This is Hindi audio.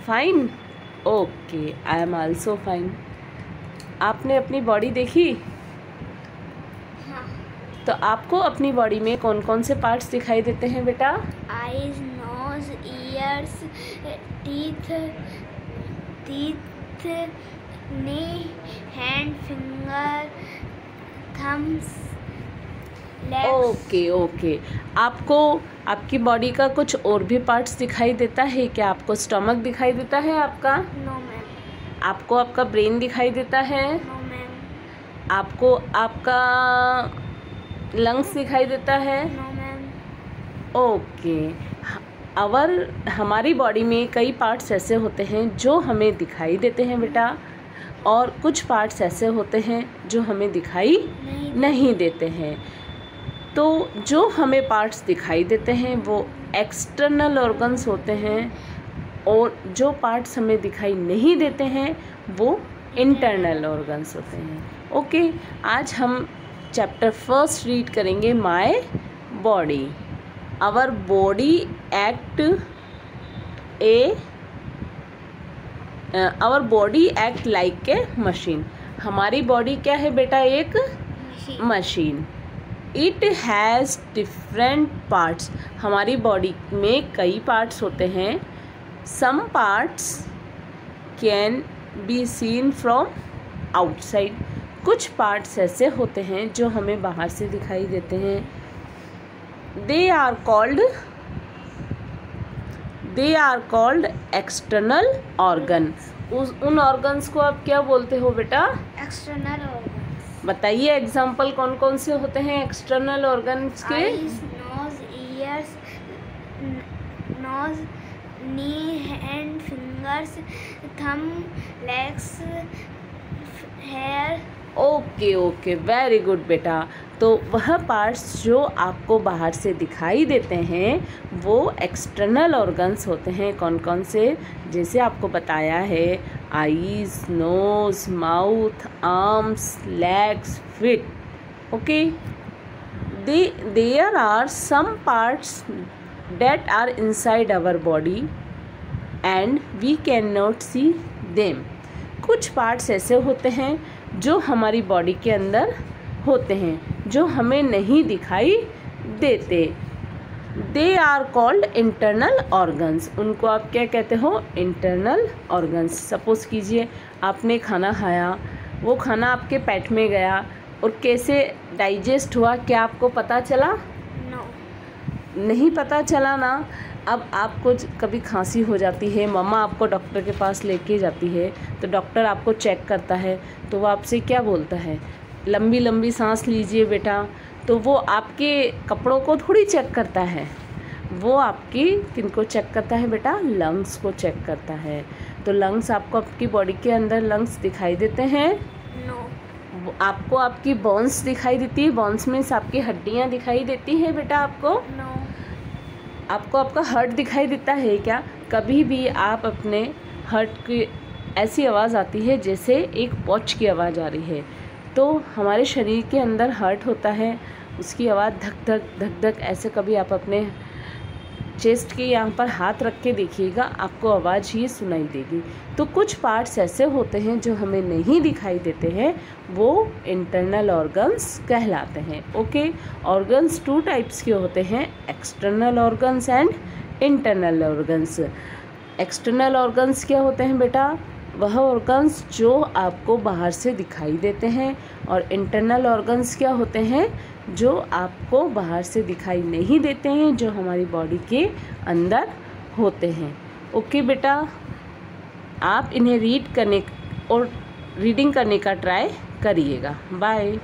Fine? Okay, I am also fine. आपने अपनी बॉडी देखी? हाँ। तो आपको अपनी बॉडी में कौन कौन से पार्ट्स दिखाई देते हैं बेटा? Eyes, nose, ears, teeth, knee, hand, finger, thumbs, legs. Okay. आपको आपकी बॉडी का कुछ और भी पार्ट्स दिखाई देता है क्या? आपको स्टमक दिखाई देता है आपका? No ma'am. आपको आपका ब्रेन दिखाई देता है? No ma'am. आपको आपका लंग्स दिखाई देता है? No ma'am. ओके। हमारी बॉडी में कई पार्ट्स ऐसे होते हैं जो हमें दिखाई देते हैं बेटा, और कुछ पार्ट्स ऐसे होते हैं जो हमें दिखाई नहीं देते हैं। तो जो हमें पार्ट्स दिखाई देते हैं वो एक्सटर्नल ऑर्गन्स होते हैं, और जो पार्ट्स हमें दिखाई नहीं देते हैं वो इंटरनल ऑर्गन्स होते हैं। ओके, आज हम चैप्टर फर्स्ट रीड करेंगे, my body. Our body act like a machine. हमारी बॉडी क्या है बेटा? एक machine. It has different parts. हमारी बॉडी में कई पार्ट्स होते हैं। Some parts can be seen from outside. कुछ पार्ट्स ऐसे होते हैं जो हमें बाहर से दिखाई देते हैं। They are called external organ. उन ऑर्गन्स को आप क्या बोलते हो बेटा? External organs. बताइए एग्जाम्पल कौन कौन से होते हैं एक्सटर्नल ऑर्गन्स के? Eyes, nose, ears, knee, hand, fingers, thumb, legs, hair. Okay, very good बेटा। तो वह पार्ट्स जो आपको बाहर से दिखाई देते हैं वो एक्सटर्नल ऑर्गन्स होते हैं। कौन कौन से? जैसे आपको बताया है, eyes, nose, mouth, arms, legs, feet. Okay, there are some parts that are inside our body and we cannot see them। कुछ पार्ट्स ऐसे होते हैं जो हमारी बॉडी के अंदर होते हैं जो हमें नहीं दिखाई देते। They are called internal organs. उनको आप क्या कहते हो? Internal organs. सपोज कीजिए आपने खाना खाया, वो खाना आपके पेट में गया और कैसे डाइजेस्ट हुआ, क्या आपको पता चला? नहीं पता चला ना। अब आपको कभी खांसी हो जाती है, मम्मा आपको डॉक्टर के पास लेके जाती है, तो डॉक्टर आपको चेक करता है, तो वो आपसे क्या बोलता है? लंबी लंबी सांस लीजिए बेटा। तो वो आपके कपड़ों को थोड़ी चेक करता है, वो आपकी किनको चेक करता है बेटा? लंग्स को चेक करता है। तो लंग्स आपको आपकी बॉडी के अंदर लंग्स दिखाई देते हैं? नो। आपको आपकी बोन्स दिखाई देती है? बोन्स मीन्स आपकी हड्डियाँ दिखाई देती है बेटा आपको? नो। आपको आपका हार्ट दिखाई देता है क्या? कभी भी आप अपने हार्ट की ऐसी आवाज़ आती है जैसे एक वॉच की आवाज़ आ रही है, तो हमारे शरीर के अंदर हार्ट होता है, उसकी आवाज़ धक धक धक धक ऐसे। कभी आप अपने चेस्ट के यहाँ पर हाथ रख के देखिएगा, आपको आवाज़ ही सुनाई देगी। तो कुछ पार्ट्स ऐसे होते हैं जो हमें नहीं दिखाई देते हैं, वो इंटरनल ऑर्गन्स कहलाते हैं। ओके, ऑर्गन्स टू टाइप्स के होते हैं, external organs and internal organs. External organs क्या होते हैं बेटा? वह ऑर्गन्स जो आपको बाहर से दिखाई देते हैं, और इंटरनल ऑर्गन्स क्या होते हैं? जो आपको बाहर से दिखाई नहीं देते हैं, जो हमारी बॉडी के अंदर होते हैं। ओके बेटा, आप इन्हें रीडिंग करने का ट्राई करिएगा। बाय।